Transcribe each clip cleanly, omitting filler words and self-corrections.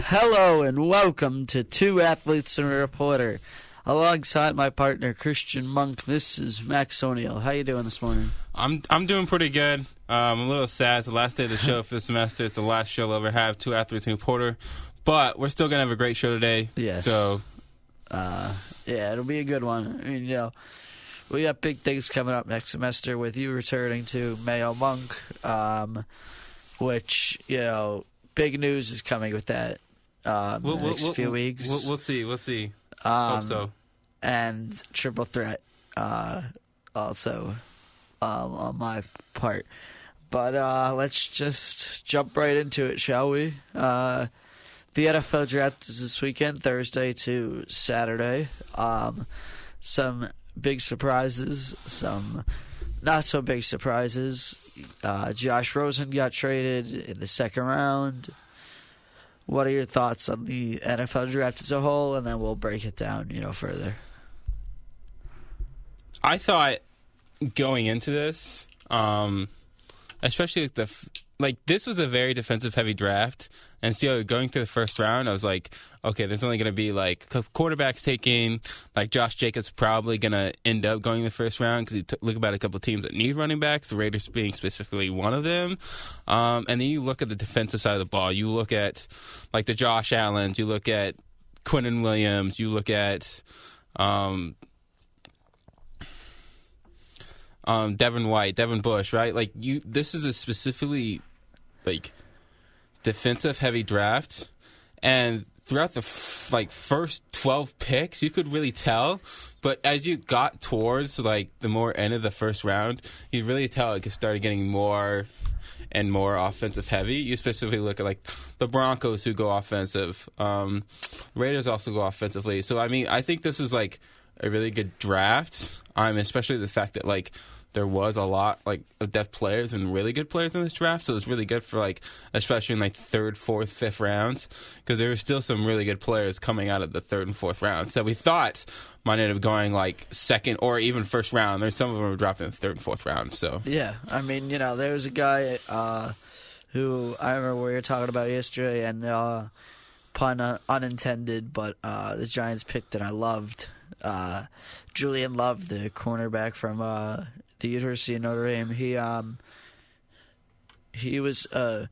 Hello and welcome to Two Athletes and a Reporter. Alongside my partner Christian Monk, this is Max O'Neill. How you doing this morning? I'm doing pretty good. I'm a little sad. It's the last day of the show for the semester. It's the last show we'll ever have, Two Athletes and a Reporter. But we're still going to have a great show today. Yes. So, yeah, it'll be a good one. I mean, we got big things coming up next semester with you returning to Mayo Monk, which, big news is coming with that in the next few weeks. We'll see. Hope so. And Triple Threat also on my part. But let's just jump right into it, shall we? The NFL draft is this weekend, Thursday to Saturday. Some big surprises, some not so big surprises. Josh Rosen got traded in the second round. What are your thoughts on the NFL draft as a whole? And then we'll break it down, further. I thought going into this, especially this was a very defensive-heavy draft, and so going through the first round, I was like, okay, there's only going to be quarterbacks taking, Josh Jacobs probably going to end up going in the first round because you look about a couple teams that need running backs, the Raiders being specifically one of them, and then you look at the defensive side of the ball. You look at the Josh Allens, you look at Quinnen Williams, you look at Devin White, Devin Bush, right? This is a specifically defensive heavy draft, and throughout the first 12 picks, you could really tell. But as you got towards the more end of the first round, you really tell it started getting more and more offensive heavy. You specifically look at the Broncos who go offensive, Raiders also go offensively. So I think this is a really good draft. Especially the fact that there was a lot of depth players and really good players in this draft, so it was really good for especially in third, fourth, fifth rounds, because there were still some really good players coming out of the third and fourth rounds that we thought might end up going second or even first round. There's some of them were dropping in the third and fourth round. So yeah, there was a guy who I remember we were talking about yesterday, and pun unintended, but the Giants picked and I loved Julian Love, the cornerback from the University of Notre Dame. He was a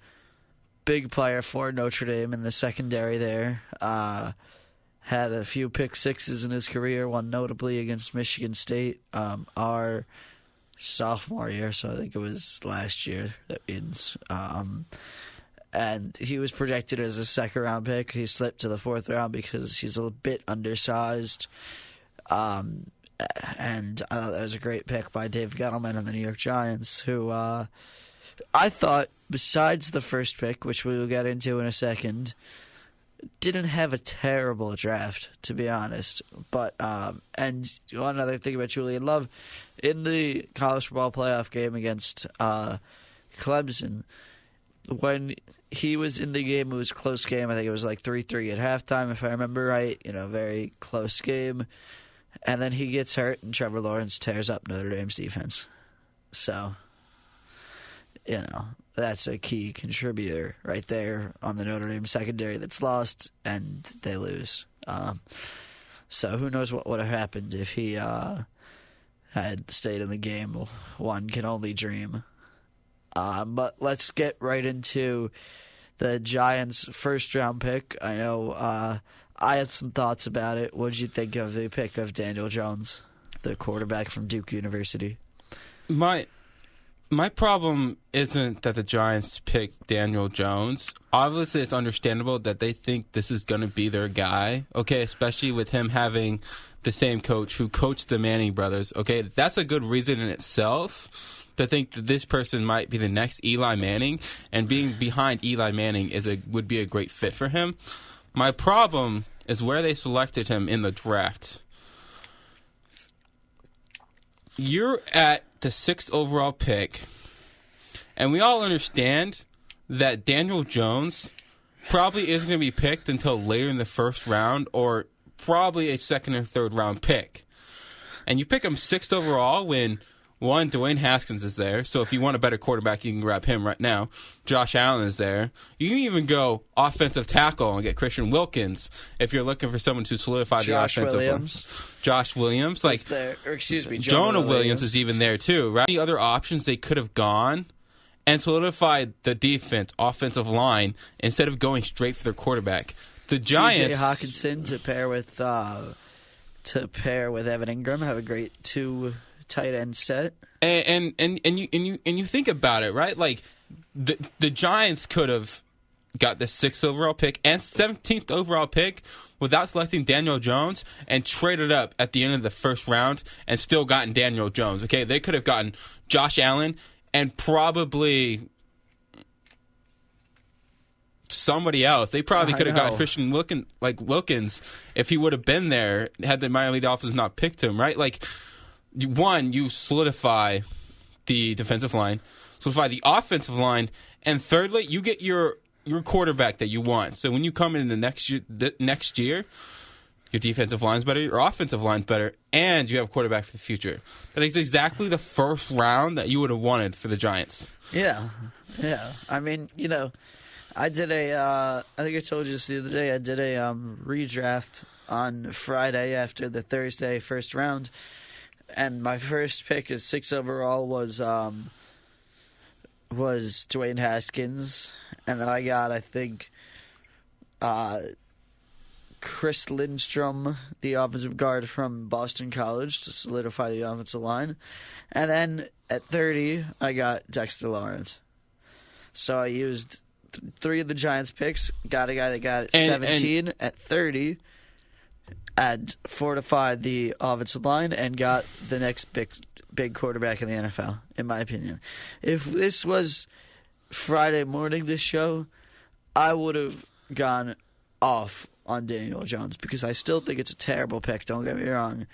big player for Notre Dame in the secondary there. Had a few pick sixes in his career, one notably against Michigan State our sophomore year, so I think it was last year. That means, and he was projected as a second-round pick. He slipped to the fourth round because he's a bit undersized. And I thought that was a great pick by Dave Gettleman and the New York Giants, who I thought, besides the first pick, which we will get into in a second, didn't have a terrible draft, to be honest. But and one other thing about Julian Love, in the college football playoff game against Clemson, when he was in the game, it was a close game. I think it was 3-3 at halftime, if I remember right. Very close game. And then he gets hurt, and Trevor Lawrence tears up Notre Dame's defense. So, that's a key contributor right there on the Notre Dame secondary that's lost, and they lose. So who knows what would have happened if he had stayed in the game. One can only dream. But let's get right into the Giants' first-round pick. I know I had some thoughts about it. What did you think of the pick of Daniel Jones, the quarterback from Duke University? My problem isn't that the Giants picked Daniel Jones. Obviously, it's understandable that they think this is going to be their guy, okay, especially with him having the same coach who coached the Manning brothers, okay? That's a good reason in itself to think that this person might be the next Eli Manning, and being behind Eli Manning would be a great fit for him. My problem is where they selected him in the draft. You're at the 6th overall pick, and we all understand that Daniel Jones probably isn't going to be picked until later in the first round, or probably a second or third round pick. And you pick him 6th overall when One, Dwayne Haskins is there, so if you want a better quarterback, you can grab him right now. Josh Allen is there. You can even go offensive tackle and get Christian Wilkins if you're looking for someone to solidify the offensive line. Josh Williams, like there, or excuse me, Jonah Williams is even there too. Right? Any other options they could have gone and solidified the defense, offensive line, instead of going straight for their quarterback. The Giants, T.J. Hawkinson to pair with Evan Ingram, have a great 2 tight end set. And you think about it, right? Like the Giants could have got the 6th overall pick and 17th overall pick without selecting Daniel Jones and traded up at the end of the first round and still gotten Daniel Jones. Okay, they could have gotten Josh Allen and probably somebody else. They probably could have gotten Christian Wilkins if he would have been there had the Miami Dolphins not picked him, right? Like, one, you solidify the defensive line, solidify the offensive line, and thirdly, you get your quarterback that you want. So when you come in the next year, your defensive line's better, your offensive line's better, and you have a quarterback for the future. That is exactly the first round that you would have wanted for the Giants. Yeah. I mean, I did I think I told you this the other day, I did a redraft on Friday after the Thursday first round, and my first pick is 6 overall was Dwayne Haskins, and then I got, I think, Chris Lindstrom, the offensive guard from Boston College, to solidify the offensive line. And then at 30, I got Dexter Lawrence. So I used 3 of the Giants' picks, got a guy that got at 17, at 30, and fortified the offensive line, and got the next big quarterback in the NFL, in my opinion. If this was Friday morning, this show, I would have gone off on Daniel Jones because I still think it's a terrible pick, don't get me wrong.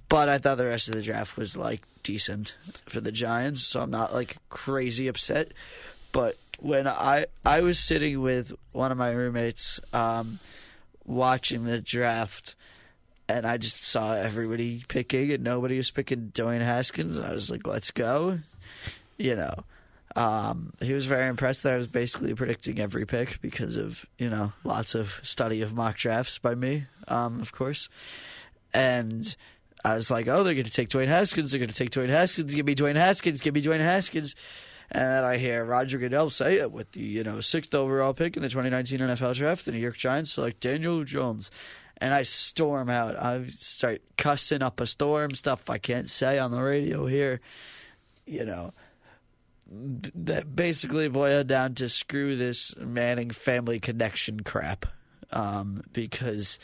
But I thought the rest of the draft was, decent for the Giants, so I'm not, crazy upset. But when I was sitting with one of my roommates watching the draft, and I just saw everybody picking, and nobody was picking Dwayne Haskins, and I was like, let's go. He was very impressed that I was basically predicting every pick because of, lots of study of mock drafts by me, of course. And I was like, oh, they're going to take Dwayne Haskins. They're going to take Dwayne Haskins. Give me Dwayne Haskins. Give me Dwayne Haskins. And then I hear Roger Goodell say it with the 6th overall pick in the 2019 NFL draft, the New York Giants select Daniel Jones. And I storm out. I start cussing up a storm, stuff I can't say on the radio here. That basically boiled down to screw this Manning family connection crap, because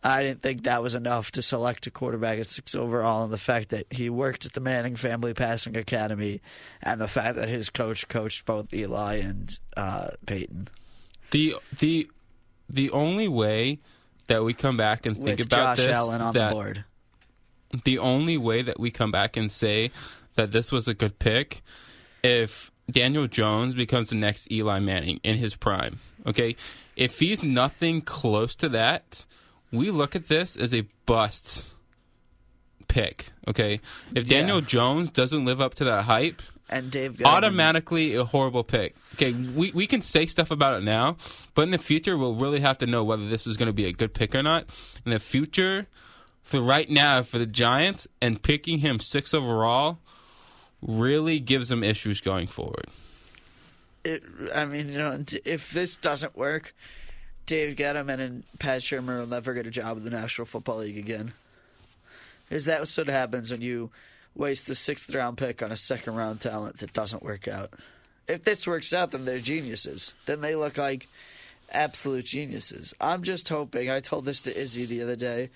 I didn't think that was enough to select a quarterback at 6 overall, and the fact that he worked at the Manning Family Passing Academy, and the fact that his coach coached both Eli and Peyton. The only way that we come back and think with about Josh this, Allen on the board. The only way that we come back and say that this was a good pick, if Daniel Jones becomes the next Eli Manning in his prime, okay? If he's nothing close to that, we look at this as a bust pick, okay? If Daniel Jones doesn't live up to that hype, and Dave automatically a horrible pick. Okay, we can say stuff about it now, but in the future, we'll really have to know whether this is going to be a good pick or not. In the future, for right now, for the Giants, and picking him 6 overall really gives them issues going forward. If this doesn't work, Dave Gettleman and Pat Shurmur will never get a job in the National Football League again. Is that what happens when you waste the 6th round pick on a 2nd round talent that doesn't work out? If this works out, then they're geniuses. Then they look like absolute geniuses. I'm just hoping, I told this to Izzy the other day,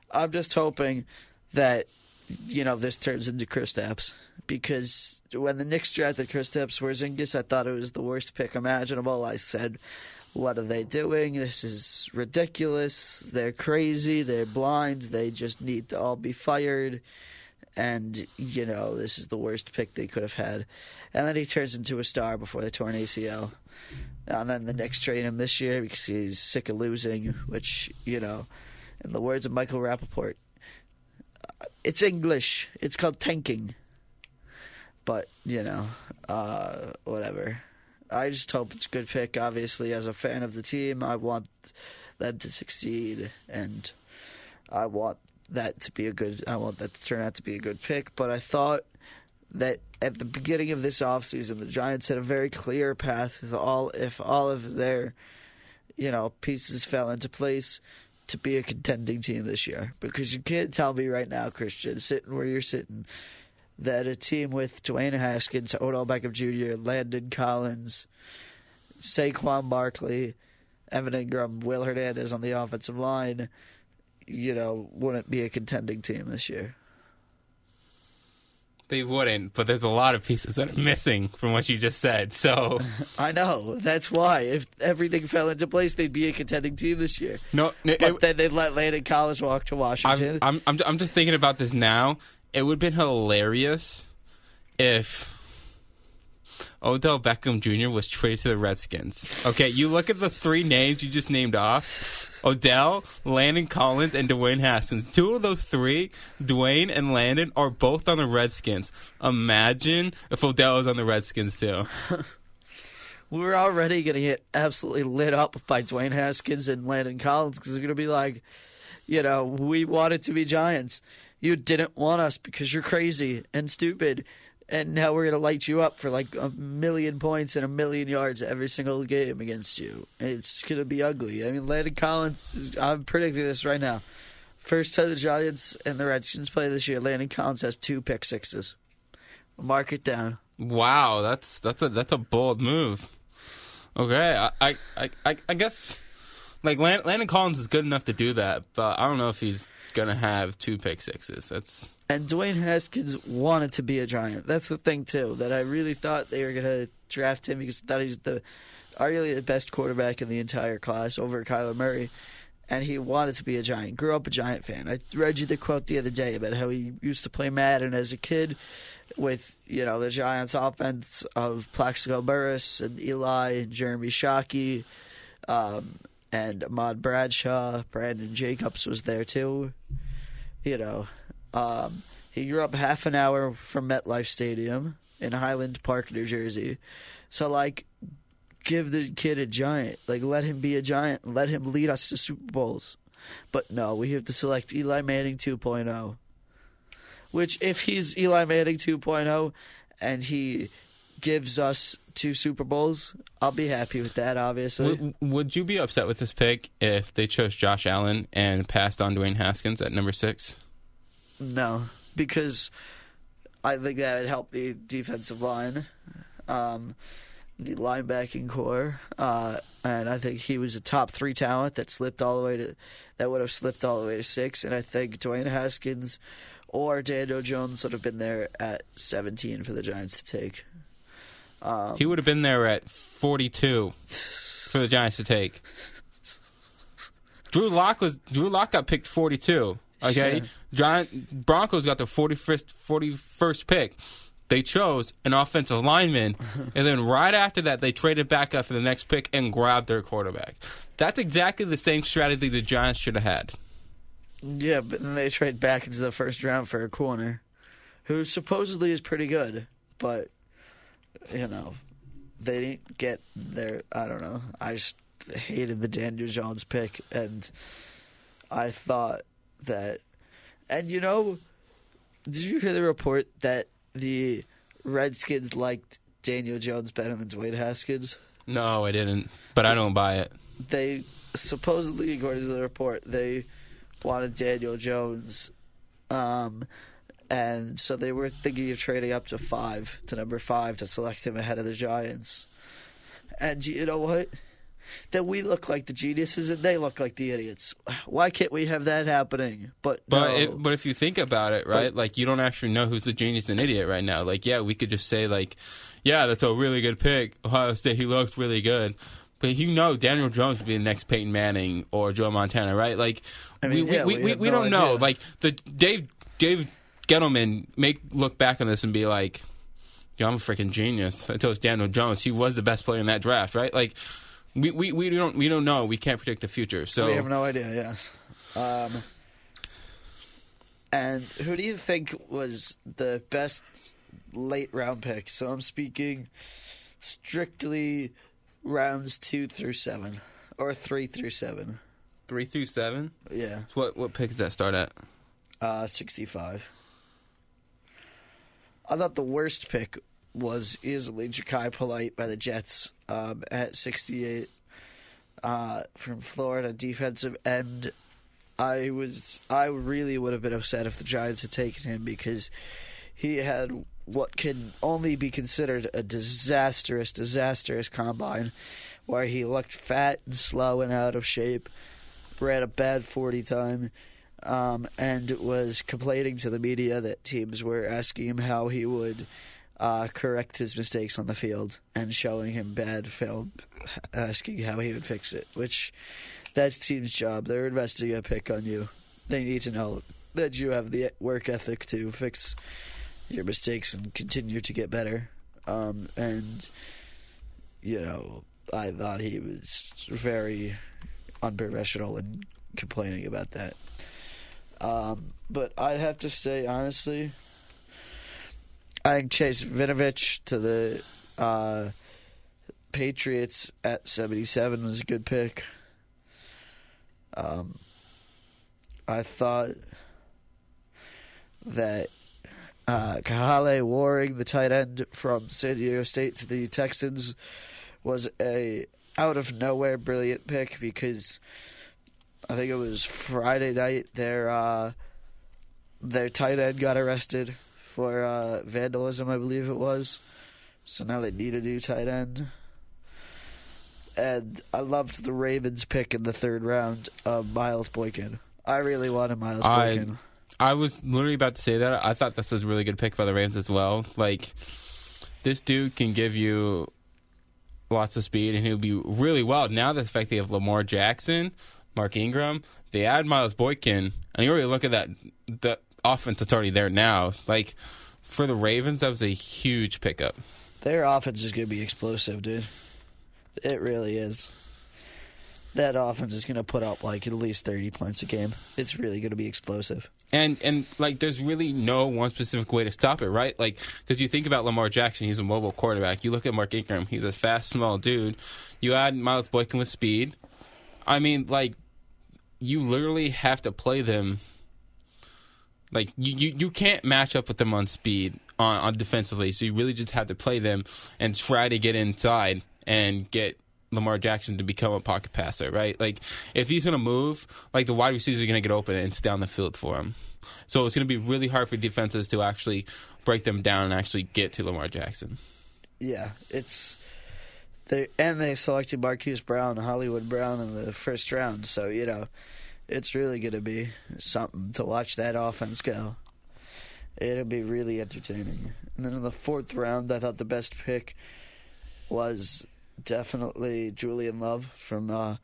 I'm just hoping that, this turns into Kristaps. Because when the Knicks drafted Kristaps Porzingis, I thought it was the worst pick imaginable. I said, what are they doing? This is ridiculous. They're crazy. They're blind. They just need to all be fired. And, this is the worst pick they could have had. And then he turns into a star before the torn ACL. And then the Knicks trade him this year because he's sick of losing, which, in the words of Michael Rappaport, it's English. It's called tanking. But, whatever. I just hope it's a good pick. Obviously, as a fan of the team, I want them to succeed, and I want that to turn out to be a good pick. But I thought that at the beginning of this offseason, the Giants had a very clear path if all of their, pieces fell into place to be a contending team this year. Because you can't tell me right now, Christian, sitting where you're sitting, that a team with Dwayne Haskins, Odell Beckham Jr., Landon Collins, Saquon Barkley, Evan Ingram, Will Hernandez on the offensive line, wouldn't be a contending team this year. They wouldn't, but there's a lot of pieces that are missing from what you just said. So I know. That's why. If everything fell into place, they'd be a contending team this year. But then they'd let Landon Collins walk to Washington. I'm just thinking about this now. It would have been hilarious if Odell Beckham Jr. was traded to the Redskins. Okay, you look at the three names you just named off. Odell, Landon Collins, and Dwayne Haskins. Two of those three, Dwayne and Landon, are both on the Redskins. Imagine if Odell was on the Redskins, too. We're already going to get absolutely lit up by Dwayne Haskins and Landon Collins because they're going to be like, we wanted to be Giants. You didn't want us because you're crazy and stupid. And now we're going to light you up for like 1,000,000 points and 1,000,000 yards every single game against you. It's going to be ugly. I mean, Landon Collins, I'm predicting this right now. First time the Giants and the Redskins play this year, Landon Collins has 2 pick sixes. Mark it down. Wow, that's a bold move. Okay, I guess like Landon Collins is good enough to do that, but I don't know if he's going to have 2 pick sixes. And Dwayne Haskins wanted to be a Giant. That's the thing, too, that I really thought they were going to draft him because I thought he was arguably the best quarterback in the entire class over Kyler Murray. And he wanted to be a Giant. Grew up a Giant fan. I read you the quote the other day about how he used to play Madden as a kid with, the Giants offense of Plaxico Burress and Eli and Jeremy Shockey and Ahmad Bradshaw. Brandon Jacobs was there, too. He grew up half an hour from MetLife Stadium in Highland Park, New Jersey. So, give the kid a Giant. Let him be a Giant. Let him lead us to Super Bowls. But no, we have to select Eli Manning 2.0. Which, if he's Eli Manning 2.0 and he gives us 2 Super Bowls, I'll be happy with that, obviously. Would you be upset with this pick if they chose Josh Allen and passed on Dwayne Haskins at number 6? No, because I think that would help the defensive line, the linebacking core, and I think he was a top 3 talent that would have slipped all the way to 6, and I think Dwayne Haskins or Daniel Jones would have been there at 17 for the Giants to take. He would have been there at 42 for the Giants to take. Drew Lock got picked 42. Okay, yeah. Broncos got the 41st pick. They chose an offensive lineman, and then right after that, they traded back up for the next pick and grabbed their quarterback. That's exactly the same strategy the Giants should have had. Yeah, but then they trade back into the first round for a corner, who supposedly is pretty good, but they didn't get their. I don't know. I just hated the Daniel Jones pick, and I thought that, and did you hear the report that the Redskins liked Daniel Jones better than Dwayne Haskins? No, I didn't, but I don't buy it. They supposedly, according to the report, they wanted Daniel Jones, and so they were thinking of trading up to number 5 to select him ahead of the Giants. And you know what? That we look like the geniuses and they look like the idiots. Why can't we have that happening? But if you think about it, right? You don't actually know who's the genius and idiot right now. We could just say that's a really good pick. Ohio State, he looks really good. But Daniel Jones would be the next Peyton Manning or Joe Montana, right? We don't know. The Dave Gettleman look back on this and be like, I'm a freaking genius. I chose Daniel Jones. He was the best player in that draft, right? We don't know. We can't predict the future. So we have no idea. Yes. And who do you think was the best late round pick. So I'm speaking strictly rounds 2 through 7 or 3 through 7. 3 through 7. Yeah. So what pick does that start at? 65. I thought the worst pick was easily Ja'Kai Polite by the Jets at 68 from Florida, defensive end. I really would have been upset if the Giants had taken him because he had what can only be considered a disastrous combine where he looked fat and slow and out of shape, ran a bad 40 time, and was complaining to the media that teams were asking him how he would correct his mistakes on the field and showing him bad film, asking how he would fix it, which that's team's job. They're investing a pick on you. They need to know that you have the work ethic to fix your mistakes and continue to get better. And, you know, I thought he was very unprofessional in complaining about that. But I'd have to say, honestly, I think Chase Vinovich to the Patriots at 77 was a good pick. I thought that Kahale Warring, the tight end from San Diego State to the Texans, was a out-of-nowhere brilliant pick because I think it was Friday night their tight end got arrested for vandalism, I believe it was. So now they need a new tight end. And I loved the Ravens pick in the 3rd round of Miles Boykin. I really wanted Miles Boykin. I was literally about to say that. I thought this was a really good pick by the Ravens as well. Like, this dude can give you lots of speed, and he'll be really well. Now the fact they have Lamar Jackson, Mark Ingram, they add Miles Boykin, and you already look at that, the offense that's already there now. Like, for the Ravens, that was a huge pickup. Their offense is going to be explosive, dude. It really is. That offense is going to put up like at least 30 points a game. It's really going to be explosive. And like, there's really no one specific way to stop it, right? Like, because you think about Lamar Jackson, he's a mobile quarterback. You look at Mark Ingram, he's a fast, small dude. You add Miles Boykin with speed. I mean, like, you literally have to play them. Like, you can't match up with them on speed on defensively, so you really just have to play them and try to get inside and get Lamar Jackson to become a pocket passer, right? Like, if he's going to move, like, the wide receivers are going to get open and it's down the field for him. So it's going to be really hard for defenses to actually break them down and actually get to Lamar Jackson. Yeah, they selected Marquise Brown, Hollywood Brown in the 1st round, so, you know, it's really going to be something to watch that offense go. It'll be really entertaining. And then in the 4th round, I thought the best pick was definitely Julian Love from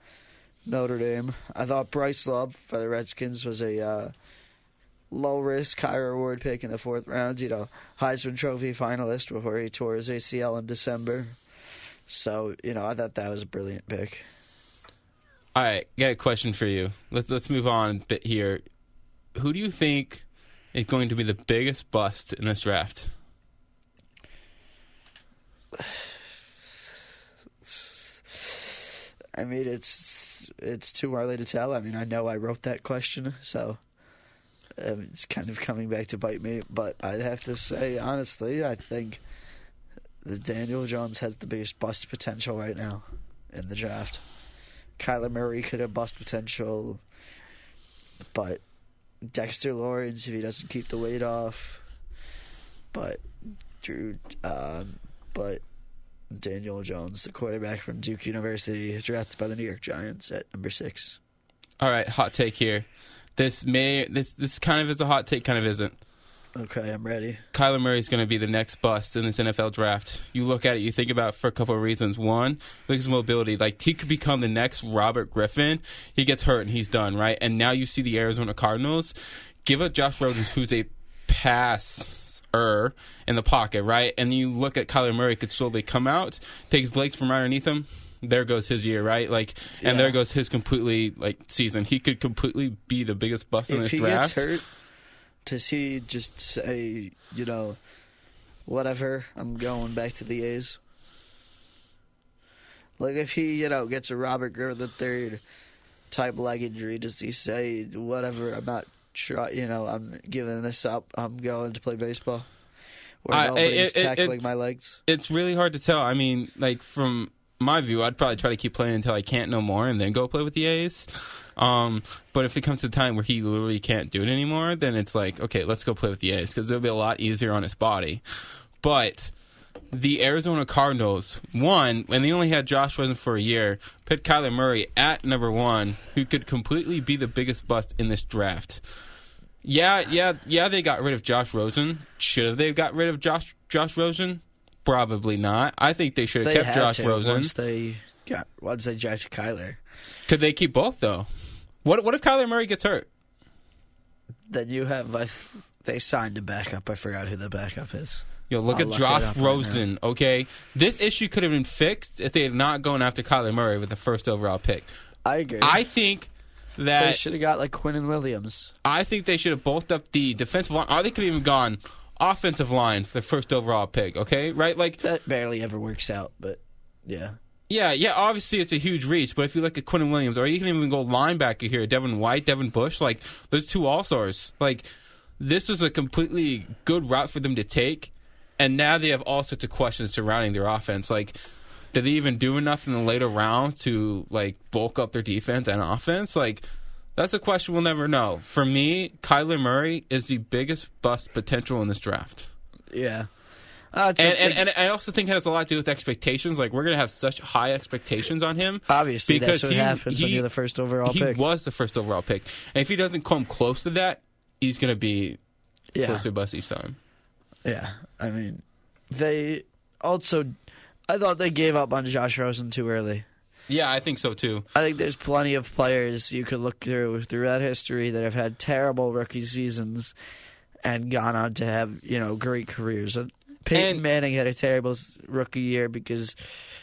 Notre Dame. I thought Bryce Love by the Redskins was a low-risk, high-reward pick in the 4th round. You know, Heisman Trophy finalist before he tore his ACL in December. So, you know, I thought that was a brilliant pick. All right, got a question for you. Let's move on a bit here. Who do you think is going to be the biggest bust in this draft? I mean, it's too early to tell. I mean, I know I wrote that question, so it's kind of coming back to bite me. But I'd have to say, honestly, I think that Daniel Jones has the biggest bust potential right now in the draft. Kyler Murray could have bust potential, but Dexter Lawrence, if he doesn't keep the weight off, but Daniel Jones, the quarterback from Duke University, drafted by the New York Giants at number 6. All right, hot take here. This kind of is a hot take, kind of isn't. Okay, I'm ready. Kyler Murray is going to be the next bust in this NFL draft. You look at it, you think about it for a couple of reasons. One, look at his mobility. Like, he could become the next Robert Griffin. He gets hurt and he's done, right? And now you see the Arizona Cardinals give up Josh Rosen, who's a passer in the pocket, right? And you look at Kyler Murray could slowly come out, take his legs from underneath him. There goes his year, right? Like, and there goes his completely season. He could completely be the biggest bust in this draft. If he gets hurt, does he just say, you know, whatever. I'm going back to the A's. Like, if he, gets a Robert Griffin III type leg injury, does he say, whatever, I'm not I'm giving this up, I'm going to play baseball? Where nobody's tackling my legs? It's really hard to tell. I mean, like, from my view, I'd probably try to keep playing until I can't no more and then go play with the A's. But if it comes to a time where he literally can't do it anymore, then it's like, okay, let's go play with the A's because it'll be a lot easier on his body. But the Arizona Cardinals, when they only had Josh Rosen for a year, put Kyler Murray at number 1, who could completely be the biggest bust in this draft. Yeah, they got rid of Josh Rosen. Should have they got rid of Josh Rosen? Probably not. I think they should have kept Josh Rosen. Once they drafted Kyler. Could they keep both, though? What if Kyler Murray gets hurt? Then you have... they signed a backup. I forgot who the backup is. Yo, look at Josh Rosen, okay? This issue could have been fixed if they had not gone after Kyler Murray with the first overall pick. I agree. I think that... They should have got, Quinnen Williams. I think they should have bulked up the defensive line. Or they could have even gone offensive line for the first overall pick, okay? Right? Like that barely ever works out, but yeah. Yeah, obviously it's a huge reach, but if you look at Quinnen Williams, or you can even go linebacker here, Devin White, Devin Bush, those 2 all-stars. This was a completely good route for them to take, and now they have all sorts of questions surrounding their offense. Did they even do enough in the later round to, bulk up their defense and offense? That's a question we'll never know. For me, Kyler Murray is the biggest bust potential in this draft. Yeah. And I also think it has a lot to do with expectations. We're going to have such high expectations on him. Obviously, because that's what happens when you're the first overall pick. He was the first overall pick. And if he doesn't come close to that, he's going to be close to a bust each time. Yeah. I mean, I thought they gave up on Josh Rosen too early. Yeah, I think so, too. I think there's plenty of players you could look throughout history that have had terrible rookie seasons and gone on to have, great careers. Peyton Manning had a terrible rookie year because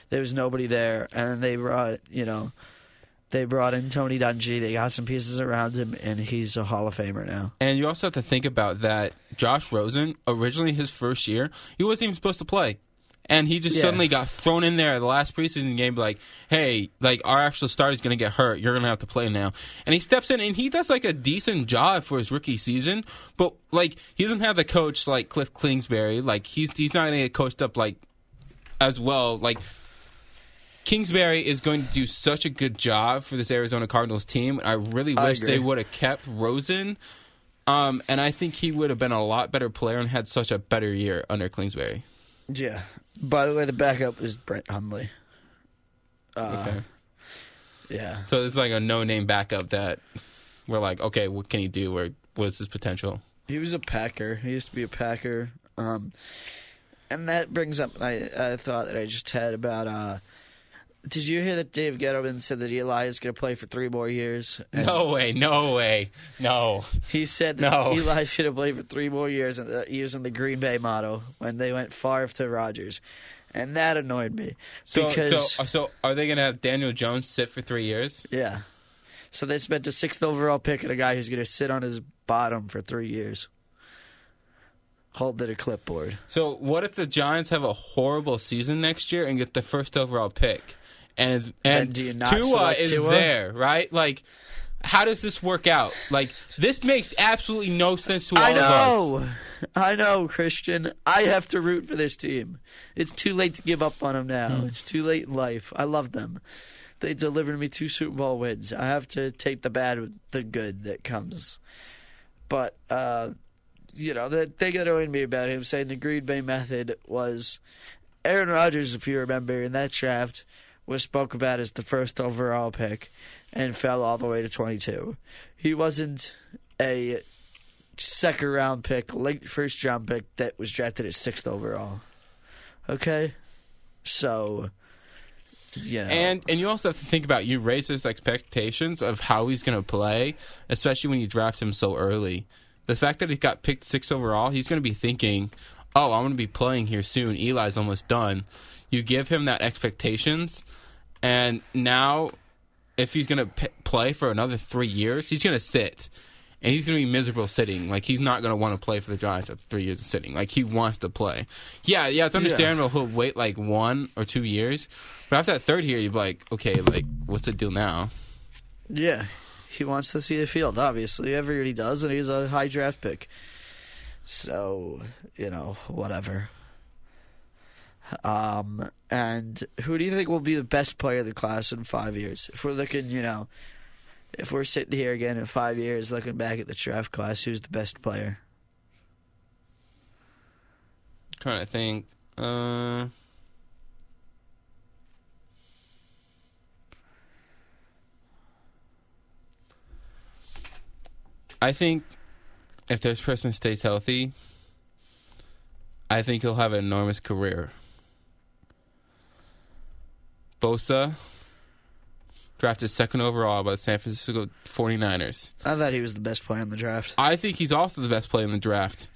there was nobody there, and they brought in Tony Dungy. They got some pieces around him, and he's a Hall of Famer now. And you also have to think about that Josh Rosen, originally his first year, he wasn't even supposed to play. And he just suddenly got thrown in there the last preseason game, hey, our actual starter's going to get hurt. You're going to have to play now. And he steps in, and he does, a decent job for his rookie season. But, he doesn't have the coach like Cliff Kingsbury. He's not going to get coached up, as well. Kingsbury is going to do such a good job for this Arizona Cardinals team. I really wish they would have kept Rosen. And I think he would have been a lot better player and had such a better year under Kingsbury. Yeah. By the way, the backup is Brett Hundley. Okay. Yeah. So it's a no-name backup that we're okay, what can he do? What is his potential? He was a Packer. He used to be a Packer. And that brings up a thought that I just had about... did you hear that Dave Gettleman said that Eli is going to play for 3 more years? And no way. No. He said that Eli's going to play for 3 more years using the Green Bay motto when they went Favre to Rodgers. And that annoyed me. So are they going to have Daniel Jones sit for 3 years? Yeah. So they spent a 6th overall pick on a guy who's going to sit on his bottom for 3 years. Hold it a clipboard. So what if the Giants have a horrible season next year and get the first overall pick? And Tua is there, right? How does this work out? This makes absolutely no sense to all of us. I know, Christian. I have to root for this team. It's too late to give up on them now. It's too late in life. I love them. They delivered me 2 Super Bowl wins. I have to take the bad with the good that comes. But, the thing that annoyed me about him saying the Green Bay method was Aaron Rodgers, if you remember, in that draft was spoke about as the first overall pick and fell all the way to 22. He wasn't a second-round pick, late first-round pick that was drafted at 6th overall. Okay? So, And you also have to think about, you raise his expectations of how he's going to play, especially when you draft him so early. The fact that he got picked 6th overall, he's going to be thinking, I'm going to be playing here soon. Eli's almost done. You give him that expectations, and now if he's going to play for another 3 years, he's going to sit. and he's going to be miserable sitting. Like, he's not going to want to play for the Giants after 3 years of sitting. Like, he wants to play. Yeah, it's understandable he'll wait, like, 1 or 2 years. But after that third year, you'd be like, okay, like, what's the deal now? Yeah, he wants to see the field, obviously. Every year he does, and he's a high draft pick. So, whatever. And who do you think will be the best player of the class in 5 years? If we're looking, if we're sitting here again in 5 years looking back at the draft class, who's the best player? Trying to think. I think if this person stays healthy, I think he'll have an enormous career. Bosa, drafted second overall by the San Francisco 49ers. I thought he was the best player in the draft. I think he's also the best player in the draft.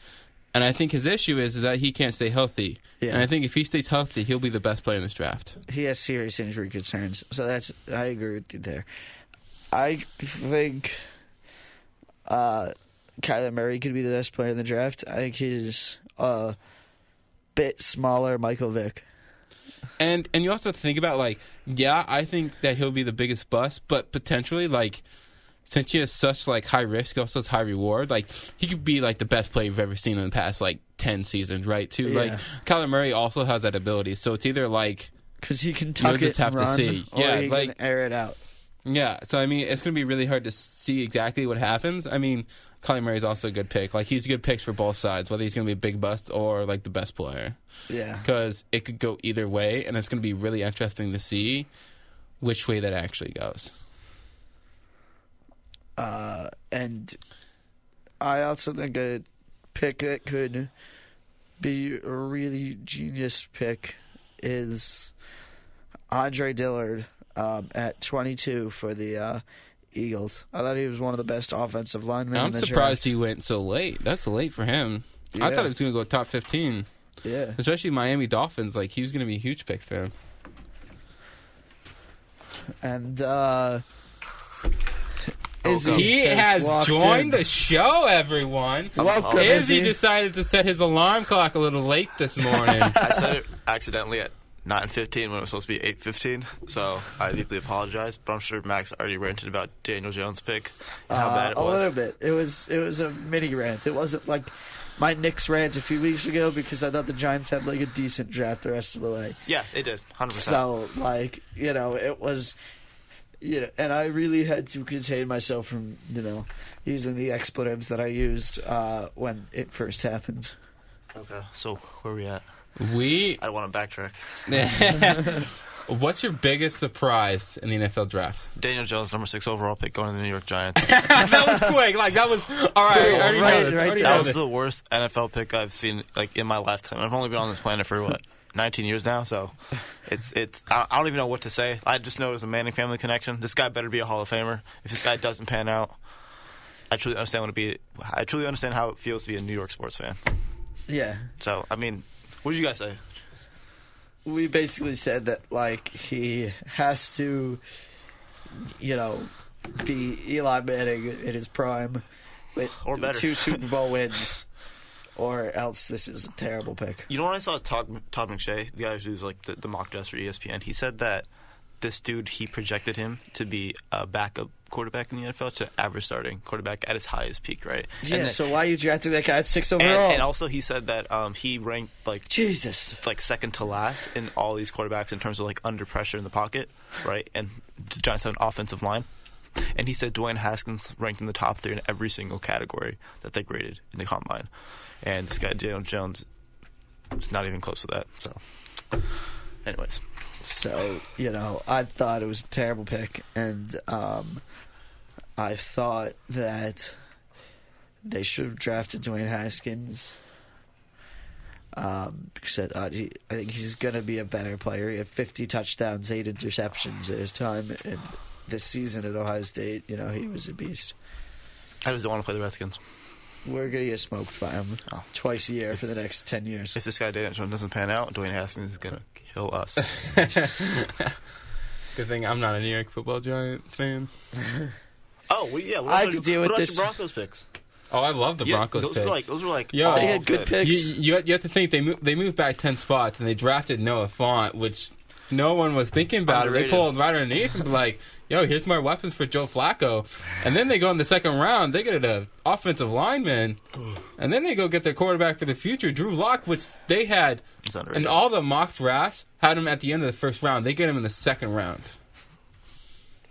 And I think his issue is that he can't stay healthy. Yeah. And I think if he stays healthy, he'll be the best player in this draft. He has serious injury concerns. So I agree with you there. I think Kyler Murray could be the best player in the draft. I think he's a bit smaller Michael Vick. And you also think about, like, I think that he'll be the biggest bust, but potentially, like, since he has such, like, high risk, also has high reward, like, he could be, like, the best player you've ever seen in the past, like, 10 seasons, right? Too. Yeah. Like, Kyler Murray also has that ability, so it's either, like, because he can tuck just it have and run, to see. or Yeah, he like, can air it out. Yeah, so, I mean, it's going to be really hard to see exactly what happens. I mean, Kyler Murray's also a good pick. Like, he's good picks for both sides, whether he's going to be a big bust or, like, the best player. Yeah. Because it could go either way, and it's going to be really interesting to see which way that actually goes. And I also think a pick that could be a really genius pick is Andre Dillard at 22 for the Eagles. I thought he was one of the best offensive linemen. I'm in the surprised draft. he went so late. That's late for him. Yeah. I thought he was going to go top 15. Yeah. Especially Miami Dolphins. Like, he was going to be a huge pick for him. And He has joined the show, everyone. Welcome, Izzy Izzy. decided to set his alarm clock a little late this morning. I set it accidentally at 9:15 when it was supposed to be 8:15, so I deeply apologize. But I'm sure Max already ranted about Daniel Jones' pick and how bad it was. A little bit. It was a mini rant. It wasn't like my Knicks rant a few weeks ago because I thought the Giants had like a decent draft the rest of the way. Yeah, it did, 100%. So like it was. And I really had to contain myself from, using the expletives that I used when it first happened. Okay, so where are we at? We. I don't want to backtrack. What's your biggest surprise in the NFL draft? Daniel Jones, number 6 overall pick, going to the New York Giants. That was quick. Like, that was all right. I already know this. I already know That was this. the worst NFL pick I've seen like in my lifetime. I've only been on this planet for 19 years now, so it's I don't even know what to say. I just know there's a Manning family connection. This guy better be a Hall of Famer. If this guy doesn't pan out, I truly understand how it feels to be a New York sports fan. Yeah. So, I mean, what did you guys say? We basically said that like he has to, be Eli Manning in his prime with Or better. 2 Super Bowl wins. Or else this is a terrible pick. You know when I saw Todd McShay, the guy who's like the mock draft for ESPN, he said that this dude, he projected him to be a backup quarterback in the NFL to average starting quarterback at his highest peak, right? Yeah, and then, so why are you drafting that guy at 6 overall? and also he said that he ranked Jesus. like second to last in all these quarterbacks in terms of like under pressure in the pocket, right? And the Giants have an offensive line. And he said Dwayne Haskins ranked in the top 3 in every single category that they graded in the combine. And this guy, Daniel Jones, is not even close to that. So, anyways. So, I thought it was a terrible pick. And I thought that they should have drafted Dwayne Haskins. Because I think he's going to be a better player. He had 50 touchdowns, 8 interceptions at his time. And this season at Ohio State, he was a beast. I just don't want to play the Redskins. We're going to get smoked by him twice a year for the next 10 years. If this guy Daniel Jones doesn't pan out, Dwayne Haskins is going to kill us. Good thing I'm not a New York Football Giant fan. Oh, well, yeah. I had to deal with what this. What Broncos picks? Oh, I love the Broncos those picks. Those were like. Yo, all They had good picks. You have to think they moved back 10 spots and they drafted Noah Fant, which no one was thinking about. Underrated. They pulled right underneath and be like, yo, here's more weapons for Joe Flacco. And then they go in the second round, they get an offensive lineman, and then they go get their quarterback for the future, Drew Lock, which they had, It's underrated. and all the mock drafts had him at the end of the first round. They get him in the second round.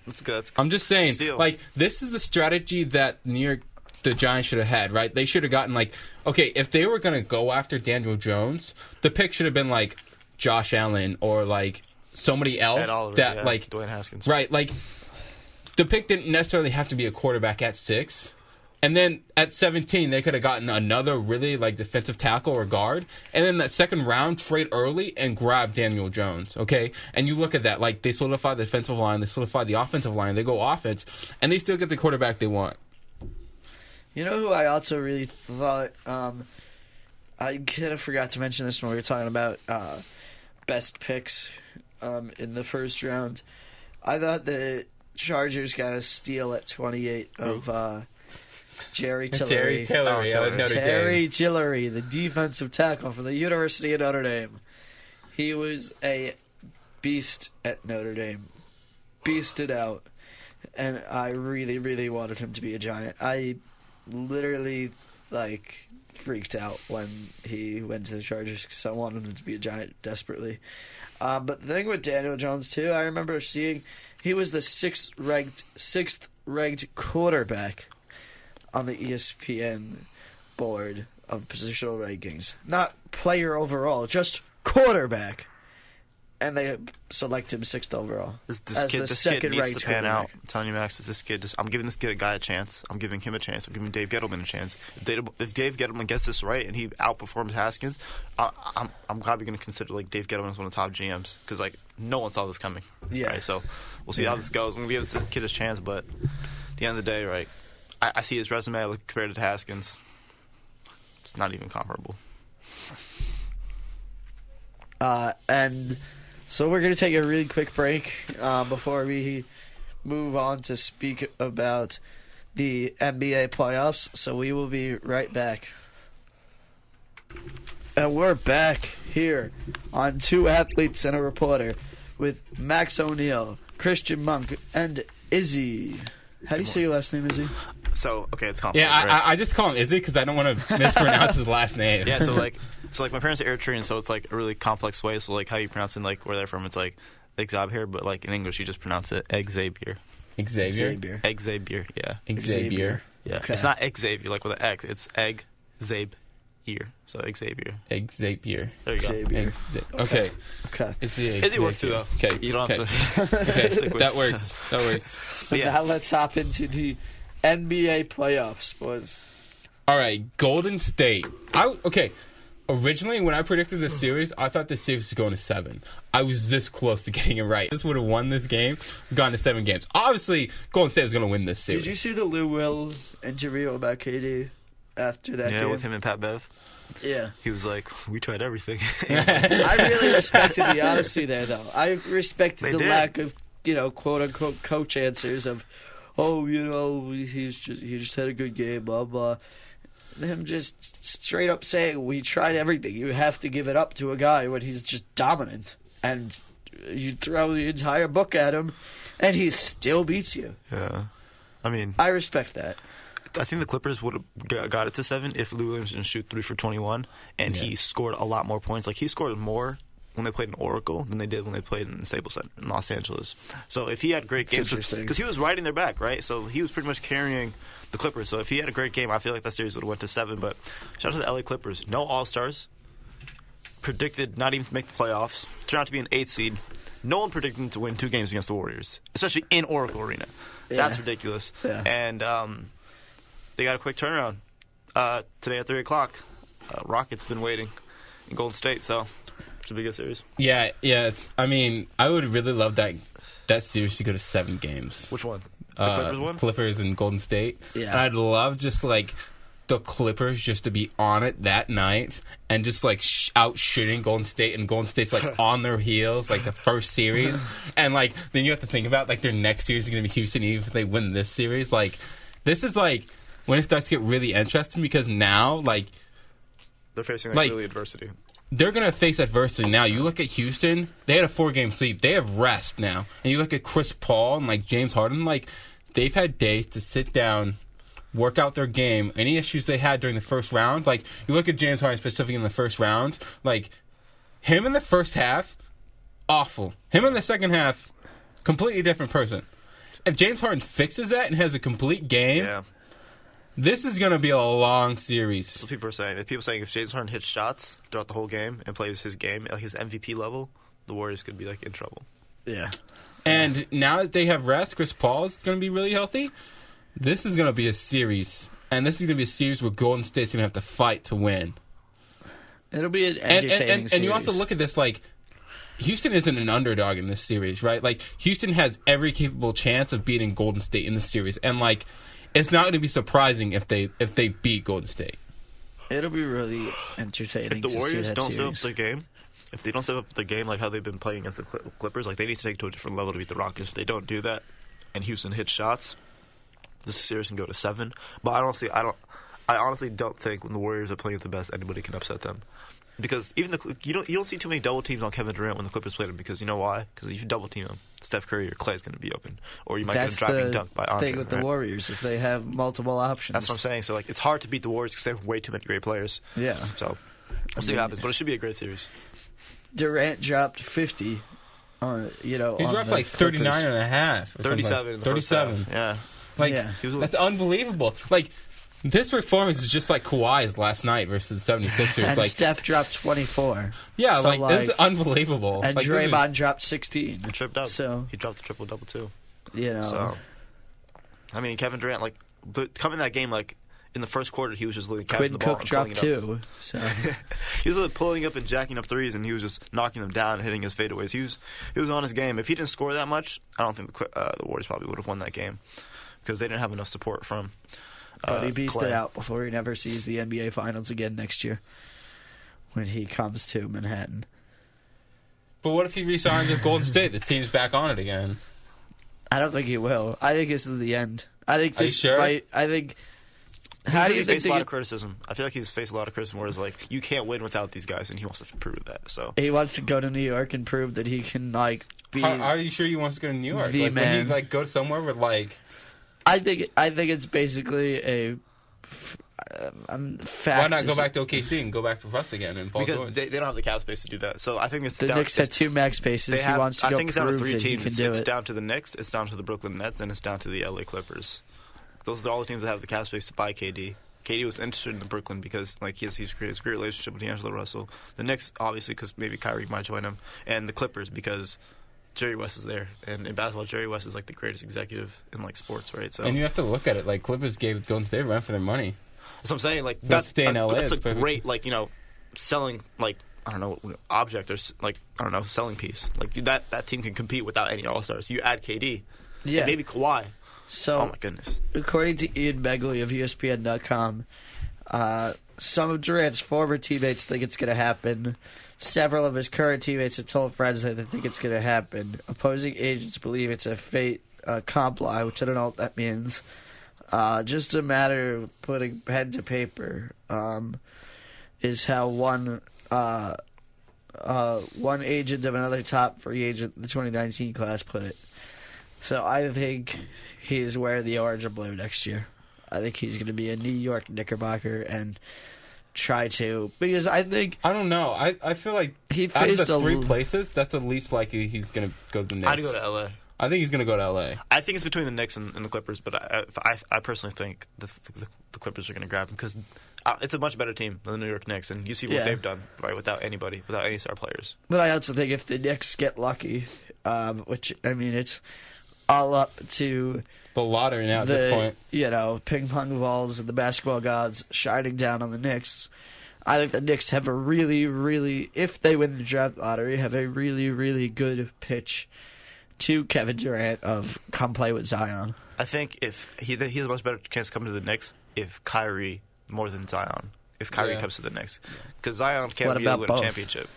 That's good. That's I'm just saying, Steal. like, this is the strategy that the Giants should have had, right? They should have gotten, like, okay, if they were going to go after Daniel Jones, the pick should have been, like, Josh Allen or, like, somebody else Ed Oliver, that, yeah, like, Dwayne Haskins. right, like, the pick didn't necessarily have to be a quarterback at 6. And then at 17, they could have gotten another really, like, defensive tackle or guard. And then that second round, trade early and grab Daniel Jones, okay? And you look at that, like, they solidify the defensive line, they solidify the offensive line, they go offense, and they still get the quarterback they want. You know who I also really thought, I kind of forgot to mention this when we were talking about best picks in the first round. I thought the Chargers got a steal at 28 of Jerry Tillery. Terry Tillery, Oh, Notre Dame. Terry Tillery, the defensive tackle for the University of Notre Dame. He was a beast at Notre Dame. Beasted out. And I really, really wanted him to be a Giant. I literally, like, freaked out when he went to the Chargers because I wanted him to be a Giant desperately. But the thing with Daniel Jones, too, I remember seeing he was the sixth ranked quarterback on the ESPN board of positional rankings. Not player overall, just quarterback. And they select him 6th overall. This as kid, the this kid second needs to ranked pan out. quarterback. I'm telling you, Max, that this kid. I'm giving this kid a guy a chance. I'm giving him a chance. I'm giving Dave Gettleman a chance. If Dave Gettleman gets this right and he outperforms Haskins, I'm probably going to consider like Dave Gettleman as one of the top GMs because like no one saw this coming. Yeah. Right. So we'll see how this goes. I'm going to give this kid his chance, but at the end of the day, right, I see his resume compared to Haskins. It's not even comparable. And so we're going to take a really quick break before we move on to speak about the NBA playoffs. So we will be right back. And we're back here on Two Athletes and a Reporter with Max O'Neill, Christian Monk, and Izzy. How do you say your last name, Izzy? So okay, it's complicated. Yeah, right? I just call him Izzy because I don't want to mispronounce his last name. Yeah, so like my parents are Eritrean, so it's like a really complex way. So like how you pronounce it, like where they're from, it's like Xavier, but like in English you just pronounce it Xavier. Xavier. Xavier, yeah. Xavier. Yeah. Okay. It's not Xavier like with an X, it's Xavier. So Xavier. Xavier. There you go. Xavier. Okay. Okay. Izzy works too though. Okay. You don't okay. have to Okay. stick with- That works. That works. So Yeah. now let's hop into the NBA playoffs, boys. All right, Golden State. Okay. Originally, when I predicted this series, I thought this series was going to 7. I was this close to getting it right. This would have won this game, gone to 7 games. Obviously, Golden State was going to win this series. Did you see the Lou Will interview about KD after that Yeah, game? with him and Pat Bev. Yeah. He was like, we tried everything. I really respected the honesty there, though. I respected They the did. lack of, quote unquote coach answers of, he just had a good game, blah blah. Him just straight up saying we tried everything. You have to give it up to a guy when he's just dominant, and you throw the entire book at him, and he still beats you. Yeah. I mean, I respect that. I think the Clippers would have got it to 7 if Lou Williams didn't shoot 3 for 21, and he scored a lot more points. Like, he scored more when they played in Oracle than they did when they played in the Staples Center in Los Angeles. So if he had great games, interesting. because he was riding their back, right? So he was pretty much carrying the Clippers. So if he had a great game, I feel like that series would have went to 7. But shout out to the LA Clippers. No All-Stars. Predicted not even to make the playoffs. Turned out to be an 8 seed. No one predicted them to win 2 games against the Warriors, especially in Oracle Arena. Yeah. That's ridiculous. Yeah. And they got a quick turnaround today at 3 o'clock. Rockets been waiting in Golden State, so it's a big series. Yeah. I would really love that series to go to 7 games. Which one? The Clippers one? Clippers and Golden State. Yeah. And I'd love just like the Clippers just to be on it that night and just like out shooting Golden State, and Golden State's like on their heels like the first series, and like then you have to think about like their next series is going to be Houston, even if they win this series. Like this is like when it starts to get really interesting, because now like they're facing like really adversity. They're going to face adversity now. You look at Houston, they had a 4-game sweep. They have rest now. And you look at Chris Paul and like James Harden, like they've had days to sit down, work out their game. Any issues they had during the first round, like you look at James Harden specifically in the first round, like him in the first half, awful. Him in the second half, completely different person. If James Harden fixes that and has a complete game, this is going to be a long series. That's what people are saying. People are saying if James Harden hits shots throughout the whole game and plays his game, like his MVP level, the Warriors could be like in trouble. Yeah. And now that they have rest, Chris Paul is going to be really healthy. This is going to be a series. And this is going to be a series where Golden State's going to have to fight to win. It'll be an entertaining series. And you also look at this like, Houston isn't an underdog in this series, right? Like, Houston has every capable chance of beating Golden State in this series. And, like, it's not going to be surprising if they beat Golden State. It'll be really entertaining. If the Warriors don't step up series. their game, if they don't step up their game like how they've been playing against the Clippers, like they need to take it to a different level to beat the Rockets. If they don't do that, and Houston hits shots, this series can go to 7. But I honestly don't think when the Warriors are playing at the best, anybody can upset them. Because even you don't see too many double teams on Kevin Durant when the Clippers played him. Because you know why? Because if you double team him, Steph Curry or Clay is going to be open, or you might get a driving dunk by Andre. Thing with the Warriors, if they have multiple options. That's what I'm saying. So like, it's hard to beat the Warriors because they have way too many great players. Yeah. So we'll see what happens, but it should be a great series. Durant dropped 50. He's dropped like 39 and a half. 37 in the 37. First half. Yeah. Like, Yeah. that's unbelievable. Like, this performance is just like Kawhi's last night versus the 76ers. And like, Steph dropped 24. yeah, So, this is unbelievable. And like, Draymond dropped 16. He tripped out. So, He dropped the triple-double too. So, I mean, Kevin Durant, like, coming that game, like, in the first quarter, he was just literally catching Quinn the ball Cook and dropped pulling it 2. So, he was like pulling up and jacking up threes, and he was just knocking them down and hitting his fadeaways. He was on his game. If he didn't score that much, I don't think the Warriors probably would have won that game because they didn't have enough support from but he beasted Clay. it out before he never sees the NBA Finals again next year when he comes to Manhattan. But what if he resigns with Golden State? The team's back on it again. I don't think he will. I think this is the end. I think Are you this sure? might. I think. How do you He's think faced a lot of criticism. I feel like he's faced a lot of criticism where it's like, you can't win without these guys, and he wants to prove that. So he wants to go to New York and prove that he can be? How are you sure he wants to go to New York? The Like, man. when he like go somewhere with like, I think it's basically a fact. why not go back to OKC and go back to Russ again and Paul because George? they don't have the cap space to do that. So I think it's The down, Knicks had 2 max spaces. He wants to I go think it's down to prove 3 that he teams. can do It's it. down to the Knicks, it's down to the Brooklyn Nets, and it's down to the LA Clippers. Those are all the teams that have the cap space to buy KD. KD was interested in the Brooklyn because like he has a great relationship with D'Angelo Russell. The Knicks, obviously, because maybe Kyrie might join him, and the Clippers because Jerry West is there. And in basketball, Jerry West is like the greatest executive in like sports, right? So And you have to look at it like Clippers gave Golden State a run for their money. that's what I'm saying. Like They'll stay in LA, That's a it's perfect. great like selling like I don't know object or like I don't know selling piece. Like that team can compete without any All Stars. You add KD, Yeah. and maybe Kawhi. So, Oh my goodness. according to Ian Begley of ESPN.com, some of Durant's former teammates think it's going to happen. Several of his current teammates have told friends that they think it's going to happen. Opposing agents believe it's a fait accompli, which I don't know what that means. Just a matter of putting pen to paper, is how one agent of another top free agent in the 2019 class put it. So I think he's wearing the orange and blue next year. I think he's going to be a New York Knickerbocker and try to, because I think I don't know. I feel like he out of faced the a 3 places, that's the least likely he's going to go to the Knicks. I'd go to LA. I think he's going to go to LA. I think it's between the Knicks and the Clippers, but I personally think the Clippers are going to grab him because it's a much better team than the New York Knicks, and you see what Yeah. they've done right without any star players. But I also think if the Knicks get lucky, which I mean it's all up to The lottery now at this point. ping pong balls and the basketball gods shining down on the Knicks. I think the Knicks have a really, really, if they win the draft lottery, have a really, really good pitch to Kevin Durant of come play with Zion. I think if he has a much better chance coming to the Knicks if Kyrie more than Zion if Kyrie Yeah. comes to the Knicks. Because Zion can't What be able about to win both? a championship.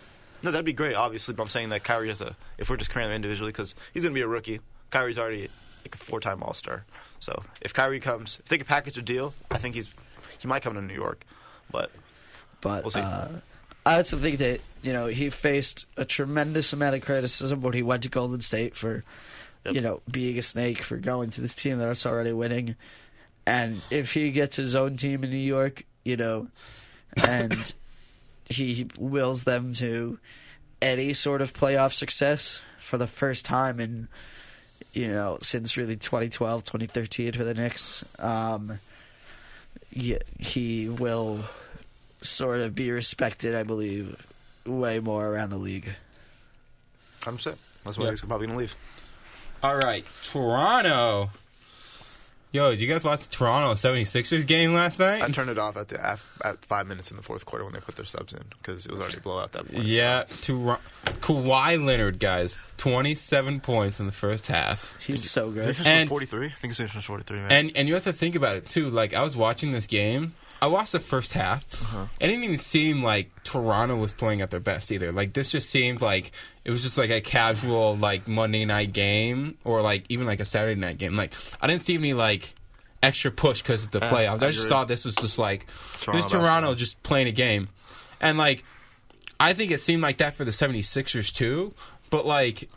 No, that'd be great, obviously, but I'm saying that Kyrie if we're just comparing them individually, because he's going to be a rookie. Kyrie's already like a 4-time All-Star. So if Kyrie comes, if they could package a deal, I think he might come to New York. But we'll see. I also think that, he faced a tremendous amount of criticism when he went to Golden State for, being a snake, for going to this team that's already winning. And if he gets his own team in New York, and he wills them to any sort of playoff success for the first time in, since really 2012, 2013 for the Knicks, he will sort of be respected, I believe, way more around the league. 100%. That's why he's probably going to leave. All right, Toronto. Yo, did you guys watch the Toronto 76ers game last night? I turned it off at 5 minutes in the fourth quarter when they put their subs in because it was already a blowout at that point. Yeah, Kawhi Leonard, guys, 27 points in the first half. He's so I good. think he finished 43. I think he finished 43, man. And you have to think about it, too. Like, I was watching this game. I watched the first half. It didn't even seem like Toronto was playing at their best either. Like, this just seemed like it was just like a casual, like, Monday night game or, like, even like a Saturday night game. Like, I didn't see any, like, extra push because of the playoffs. I just thought this was just like, this Toronto just playing a game. And, like, I think it seemed like that for the 76ers, too. But, like,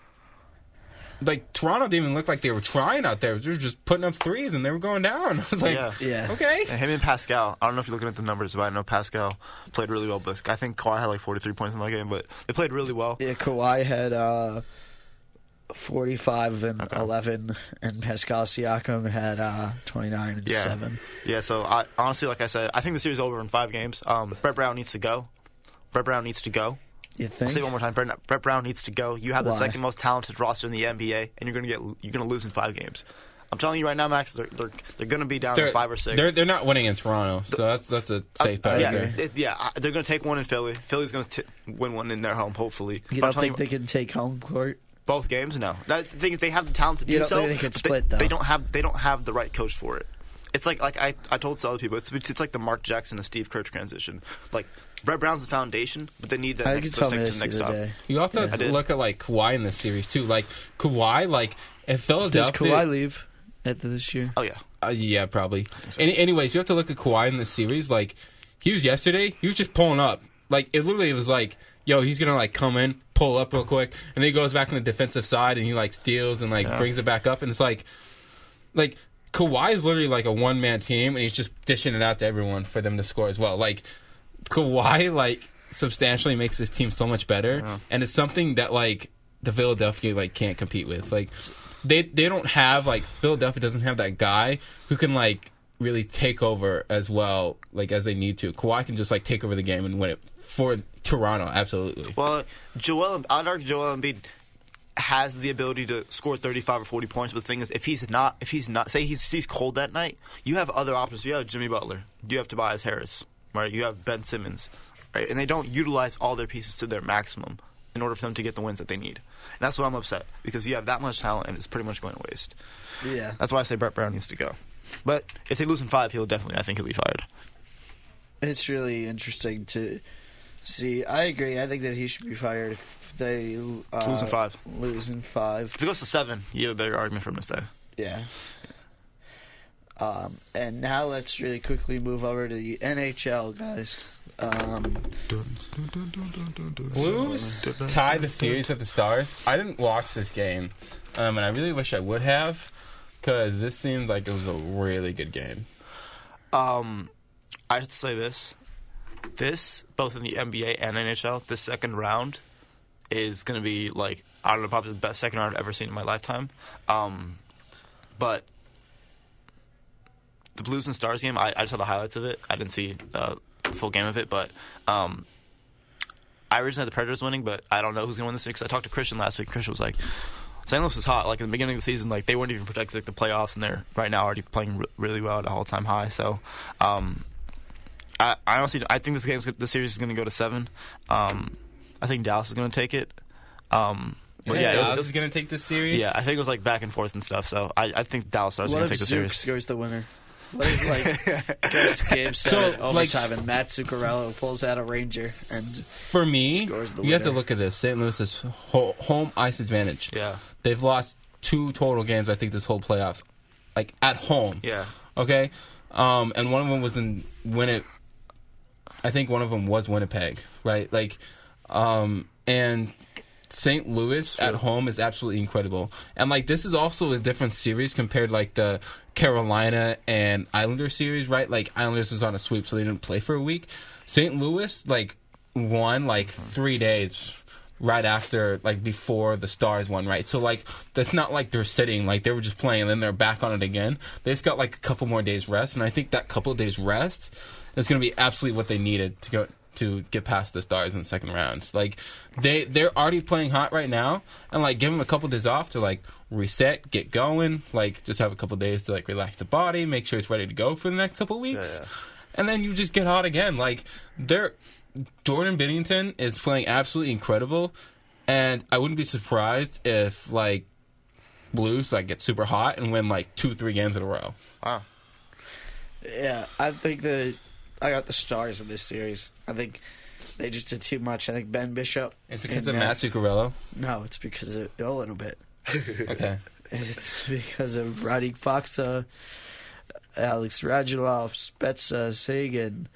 Toronto didn't even look like they were trying out there. They were just putting up threes and they were going down. I was like, Yeah. okay. And him and Pascal, I don't know if you're looking at the numbers, but I know Pascal played really well. But I think Kawhi had like 43 points in that game, but they played really well. Yeah, Kawhi had 45 and 11, and Pascal Siakam had 29 and 7. Yeah, so I, honestly, like I said, I think the series is over in 5 games. Brett Brown needs to go. You I'll think? say it one more time. Brett Brown needs to go. You have the Why? second most talented roster in the NBA, and you're gonna lose in 5 games. I'm telling you right now, Max, they're gonna be down to 5 or 6. They're not winning in Toronto, so that's a safe bet. They're gonna take one in Philly. Philly's gonna win one in their home, hopefully. You don't think they can take home court? Both games? No. The thing is, they have the talent to do don't so. think they could but split, though? They don't have the right coach for it. It's like I told some other people, it's like the Mark Jackson to Steve Kerr transition. Like Brett Brown's the foundation, but they need that I next could tell me step to this the next the other stop. day. You also have to look at like Kawhi in this series too. Like Kawhi, like if Philadelphia, Does Kawhi leave after this year? Oh yeah. Yeah, probably. Anyways, you have to look at Kawhi in this series. Like he was yesterday, he was just pulling up. Like it literally was like, yo, he's gonna like come in, pull up real quick, and then he goes back on the defensive side and he like steals and like brings it back up, and it's like Kawhi is literally like a one-man team, and he's just dishing it out to everyone for them to score as well. Like Kawhi, like substantially makes this team so much better, and it's something that like the Philadelphia like can't compete with. Like they don't have like Philadelphia doesn't have that guy who can like really take over as well like as they need to. Kawhi can just like take over the game and win it for Toronto. Absolutely. Well, I'd argue Joel Embiid has the ability to score 35 or 40 points, but the thing is, if he's not, say he's cold that night, you have other options. You have Jimmy Butler, you have Tobias Harris, right? You have Ben Simmons, right? And they don't utilize all their pieces to their maximum in order for them to get the wins that they need. And that's why I'm upset, because you have that much talent and it's pretty much going to waste. Yeah. That's why I say Brett Brown needs to go. But if they lose in 5, I think he'll be fired. It's really interesting to see. I agree. I think that he should be fired if they Lose in 5. Lose in 5. If it goes to 7, you have a better argument for him to stay. Yeah. And now let's really quickly move over to the NHL, guys. Blues tied the series with the Stars. I didn't watch this game, and I really wish I would have, because this seemed like it was a really good game. I should say this, both in the NBA and NHL, this second round is going to be, like, I don't know, probably the best second round I've ever seen in my lifetime. But the Blues and Stars game, I just saw the highlights of it. I didn't see the full game of it, but I originally had the Predators winning, but I don't know who's going to win this because I talked to Christian last week. Christian was like, St. Louis is hot. Like, in the beginning of the season, like, they weren't even protected like the playoffs, and they're right now already playing really well at an all-time high. So, I honestly, I think the series is going to go to 7. I think Dallas is going to take it. But Dallas is going to take this series? Yeah, I think it was like back and forth and stuff. So I think Dallas Stars is What going to if take the series. Zook scores the winner? What is goes to game So, 7 overtime, and Matt Zuccarello pulls out a Ranger and For me, scores the you have to winner. look at this. St. Louis's home ice advantage. Yeah. They've lost 2 total games, I think, this whole playoffs. Like, at home. Yeah. Okay? And one of them was in I think one of them was Winnipeg, right? Like, and St. Louis at home is absolutely incredible. And, like, this is also a different series compared, like, the Carolina and Islanders series, right? Like, Islanders was on a sweep, so they didn't play for a week. St. Louis, like, won, like, 3 days right after, like, before the Stars won, right? So, like, that's not like they're sitting, like, they were just playing and then they're back on it again. They just got, like, a couple more days rest, and I think that couple of days rest is going to be absolutely what they needed to get past the Stars in the second round. Like, they're already playing hot right now, and, like, give them a couple days off to, like, reset, get going, like, just have a couple days to, like, relax the body, make sure it's ready to go for the next couple weeks. Yeah. And then you just get hot again. Like, Jordan Binnington is playing absolutely incredible, and I wouldn't be surprised if, like, Blues, like, get super hot and win, like, 2-3 games in a row. Wow. Yeah, I think that I got the Stars in this series. I think they just did too much. I think Ben Bishop. Is it because of and, Matt Zuccarello? No, it's because of a little bit. Okay. It's because of Radik Faksa, Alex Radulov, Spezza, Sagan,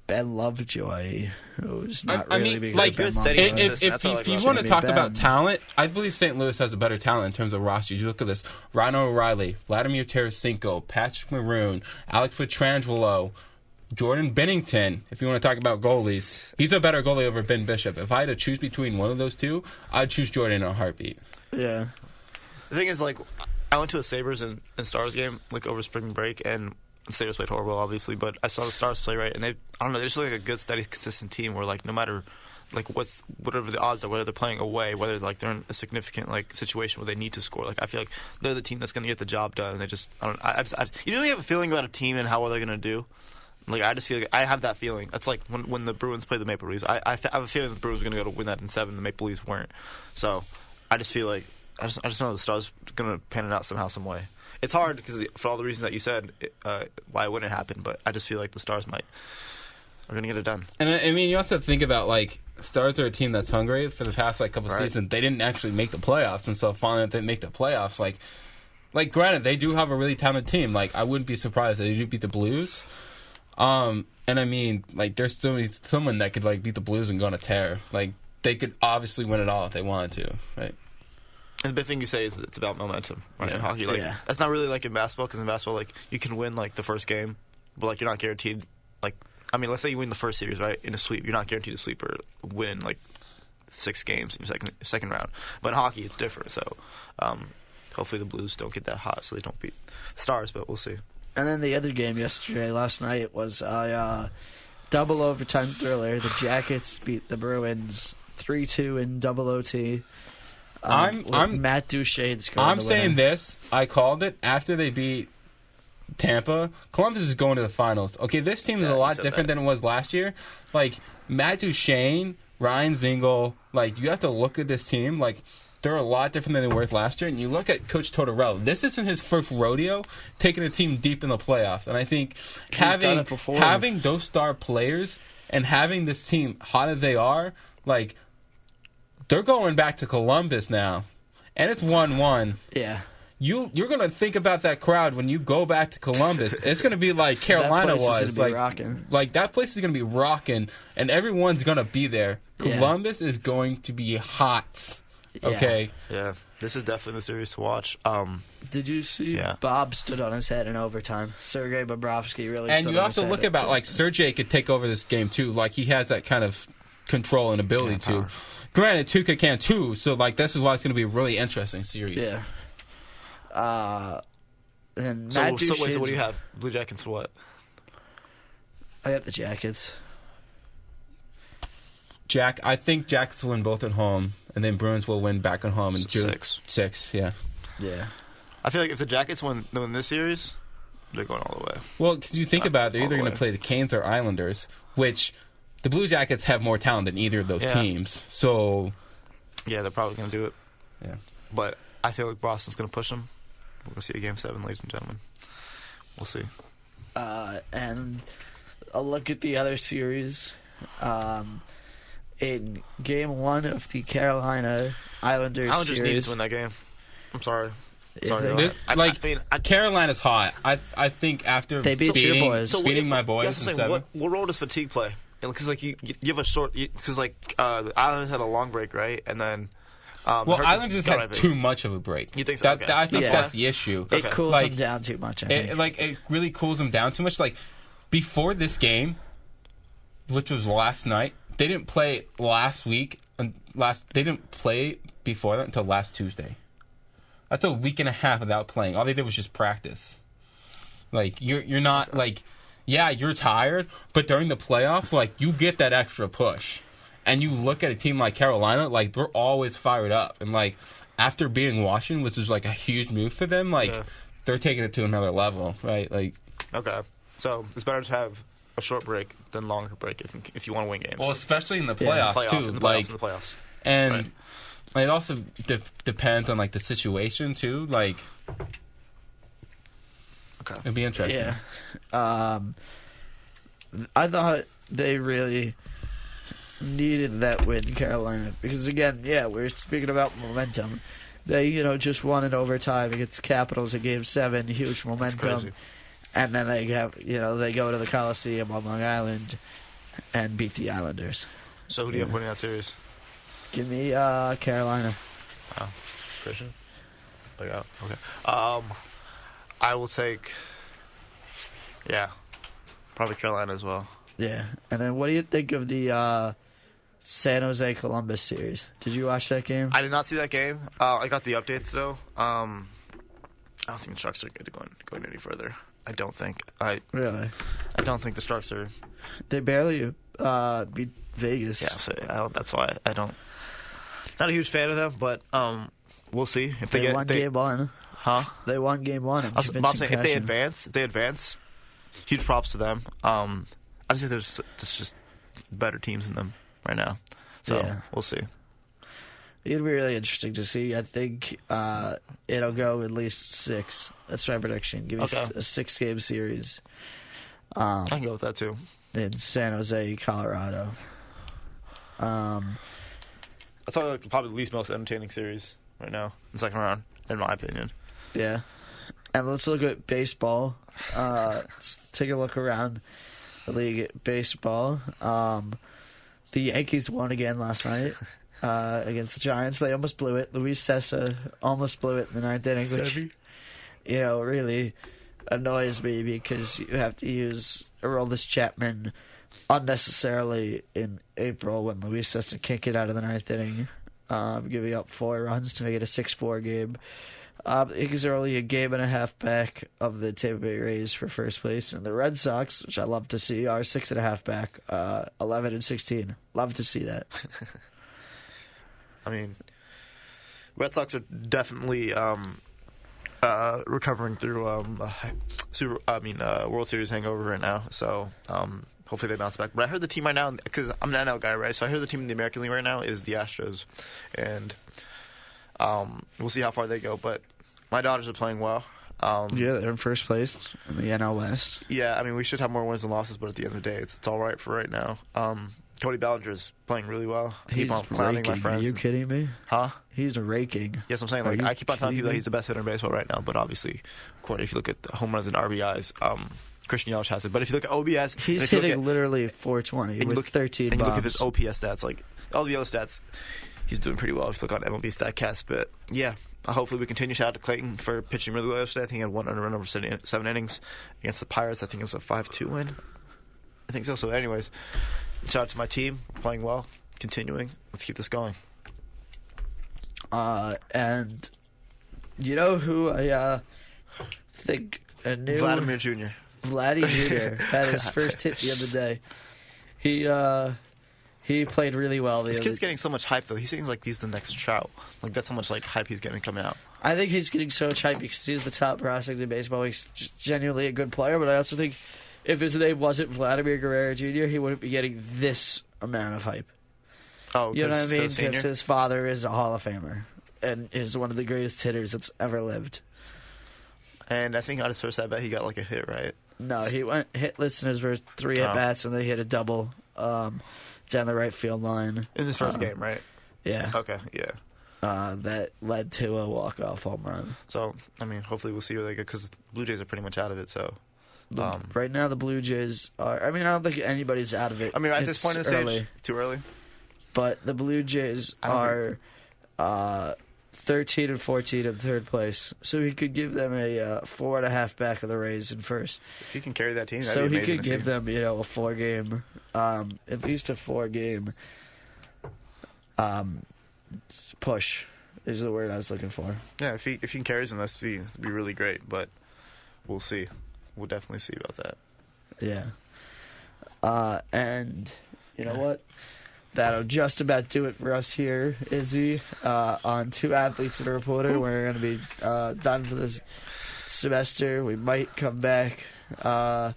Ben Lovejoy, who's not I really mean, because like, of Ben good steady Lovejoy. consistent. That's all I if you like want to about talk Ben. about talent, I believe St. Louis has a better talent in terms of rosters. You look at this: Ryan O'Reilly, Vladimir Tarasenko, Patrick Maroon, Alex Pietrangelo, Jordan Binnington. If you want to talk about goalies, he's a better goalie over Ben Bishop. If I had to choose between one of those two, I'd choose Jordan in a heartbeat. Yeah. The thing is, like, I went to a Sabres and Stars game, like, over spring break, and the Sabres played horrible, obviously, but I saw the Stars play right, and they just look like a good, steady, consistent team where, like, no matter, like, whatever the odds are, whether they're playing away, whether, like, they're in a significant, like, situation where they need to score, like, I feel like they're the team that's going to get the job done, and they just, you really have a feeling about a team and how well they're going to do. Like, I just feel like I have that feeling. That's like when the Bruins played the Maple Leafs. I have a feeling the Bruins were going to go to win that in 7, the Maple Leafs weren't. So, I just feel like, I just know the Stars are going to pan it out somehow, some way. It's hard because for all the reasons that you said, why it wouldn't happen. But I just feel like the Stars are going to get it done. And I mean, you also think about, like, Stars are a team that's hungry. For the past, like, couple seasons, they didn't actually make the playoffs, and so finally they make the playoffs. Like, granted, they do have a really talented team. Like, I wouldn't be surprised if they do beat the Blues. And I mean, like, there's still someone that could, like, beat the Blues and go on a tear. Like, they could obviously win it all if they wanted to, right? And the big thing you say is it's about momentum, right? Yeah. In hockey, like, Yeah. that's not really like in basketball, because in basketball, like, you can win, like, the first game, but, like, you're not guaranteed, like, I mean, let's say you win the first series, right, in a sweep, you're not guaranteed a sweep or win, like, 6 games in your second round. But in hockey, it's different, so hopefully the Blues don't get that hot so they don't beat the Stars, but we'll see. And then the other game last night was a double overtime thriller. The Jackets beat the Bruins 3-2 in double OT. With Matt Duchesne scoring I'm the saying winner. this. I called it after they beat Tampa. Columbus is going to the finals. Okay, this team is Yeah, a you lot said different that. than it was last year. Like, Matt Duchesne, Ryan Zingle, like, you have to look at this team. Like, they're a lot different than they were last year. And you look at Coach Tortorella. This isn't his first rodeo taking a team deep in the playoffs. And I think done it before. having those star players and having this team hot as they are, like, they're going back to Columbus now. And it's 1-1. Yeah. You're going to think about that crowd when you go back to Columbus. It's going to be like Carolina That place was. is gonna be Like, rocking. like, that place is going to be rocking, and everyone's going to be there. Yeah. Columbus is going to be hot. Yeah. Okay? Yeah, this is definitely the series to watch. Did you see Yeah. Bob stood on his head in overtime? Sergei Bobrovsky really And stood you on his also head. look about, like, Sergei could take over this game, too. Like, he has that kind of control and ability to. power. Granted, Tuca can, too, so, like, this is why it's going to be a really interesting series. Yeah. And So, Matt so what Duchesne's- do you have? Blue Jackets what? I got the Jackets. I think Jackets will win both at home, and then Bruins will win back at home in So June. 6. 6, yeah. Yeah. I feel like if the Jackets win this series, they're going all the way. Well, because you think about it, they're all either the going way. to play the Canes or Islanders, which the Blue Jackets have more talent than either of those Yeah. teams. So, Yeah, they're probably going to do it. yeah. But I feel like Boston's going to push them. We're going to see a Game 7, ladies and gentlemen. We'll see. And I'll look at the other series. In Game 1 of the Carolina Islanders Islanders needed series. to win that game. I'm sorry. Is Sorry. it? Noah. Carolina's hot. I think after They beat your boys. beating my boys That's in what I'm saying. 7. What role does fatigue play? Because like you have a short, because like the Islanders had a long break, right? And then Islanders had too much of a break. You think so? Okay. I think Yeah. that's the issue. It cools Like, them down too much, I think. It really cools them down too much. Like, before this game, which was last night, they didn't play last week. They didn't play before that until last Tuesday. That's a week and a half without playing. All they did was just practice. Like, you're not, like, yeah, you're tired, but during the playoffs, like, you get that extra push. And you look at a team like Carolina, like, they're always fired up. And, like, after beating Washington, which was, like, a huge move for them, like, they're taking it to another level, right? Like, Okay, so it's better to have a short break than longer break if you want to win games. well, especially in the playoffs, too. In the playoffs. And it also depends on, like, the situation, too. Like, Okay. it'd be interesting. Yeah. I thought they really needed that win, Carolina, because again, we're speaking about momentum. They, just won in overtime against Capitals in Game 7, huge momentum, and then they have, they go to the Coliseum on Long Island and beat the Islanders. So who do you have winning that series? Give me Carolina. Oh, Christian. Okay. I will take. Yeah, probably Carolina as well. Yeah, and then what do you think of the San Jose Columbus series? Did you watch that game? I did not see that game. I got the updates though. I don't think the Sharks are good going any further. I don't think. Really? I don't think the Sharks are. They barely beat Vegas. Yeah, so that's why I don't. Not a huge fan of them, but we'll see if They won Game 1. Huh? They won Game 1. I'm saying if they advance, huge props to them. I just think there's just better teams than them right now. So we'll see. It'll be really interesting to see. I think it'll go at least 6. That's my prediction. Give me a 6-game series. I can go with that too. In San Jose, Colorado. That's probably the most entertaining series right now in the second round, in my opinion. Yeah. And let's look at baseball. Let's take a look around the league at baseball. The Yankees won again last night against the Giants. They almost blew it. Luis Sessa almost blew it in the 9th inning, which really annoys me because you have to use Aroldis Chapman unnecessarily in April when Luis Sessa can't get out of the 9th inning, giving up 4 runs to make it a 6-4 game. The Yankees are only a game and a half back of the Tampa Bay Rays for first place, and the Red Sox, which I love to see, are 6.5 back, 11-16. Love to see that. I mean, Red Sox are definitely recovering through World Series hangover right now. So hopefully they bounce back. But I heard the team right now, because I'm an NL guy, right? So I heard the team in the American League right now is the Astros, and we'll see how far they go. But my Dodgers are playing well. They're in first place in the NL West. Yeah, I mean, we should have more wins than losses, but at the end of the day, it's all right for right now. Cody Bellinger is playing really well. He's keep on clowning raking. my friends. Are you kidding me? Huh? He's raking. Yes, I'm saying, I keep on telling people that he's the best hitter in baseball right now, but obviously, if you look at the home runs and RBIs, Christian Yelich has it. But if you look at OBS... He's hitting literally 420 with 13 bombs. And you look at his OPS stats, like all the other stats, he's doing pretty well if you look on MLB StatCast. But yeah, hopefully we continue. Shout out to Clayton for pitching really well yesterday. I think he had 1 earned run over 7 innings against the Pirates. I think it was a 5-2 win. I think so. So anyways, shout out to my team. We're playing well. Continuing. Let's keep this going. And you know who I think a new... Vladimir Jr. Vladdy Jr. had his first hit the other day. He played really well. This kid's getting so much hype, though. He seems like he's the next Trout. Like, that's how much hype he's getting coming out. I think he's getting so much hype because he's the top prospect in baseball. He's genuinely a good player, but I also think if his name wasn't Vladimir Guerrero Jr., he wouldn't be getting this amount of hype. Oh, you know what I mean? Because his father is a Hall of Famer and is one of the greatest hitters that's ever lived. And I think on his first at bat, he got like a hit, right? No, he went hitless in his first 3 at bats, and then he hit a double down the right field line In his first game, right? Yeah, Okay, yeah. that led to a walk-off home run. So, I mean, hopefully we'll see where they go because the Blue Jays are pretty much out of it. So, Right now, the Blue Jays are. I mean, I don't think anybody's out of it. I mean, at It's this point in the stage, too early. But the Blue Jays are 13 and 14 in third place, so he could give them a 4.5 back of the Rays in first. If he can carry that team, that'd So be he amazing could to give see. them, a 4-game, at least a 4-game push is the word I was looking for. Yeah, if he can carry them, that'd be really great. But we'll see. We'll definitely see about that. Yeah. And you know what? That'll just about do it for us here, Izzy, on Two Athletes and a Reporter. We're going to be done for this semester. We might come back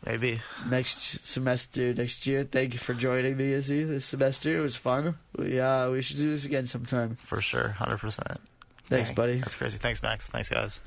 Maybe. next year. Thank you for joining me, Izzy, this semester. It was fun. We should do this again sometime. For sure, 100%. Thanks, Dang, buddy. That's crazy. Thanks, Max. Thanks, guys.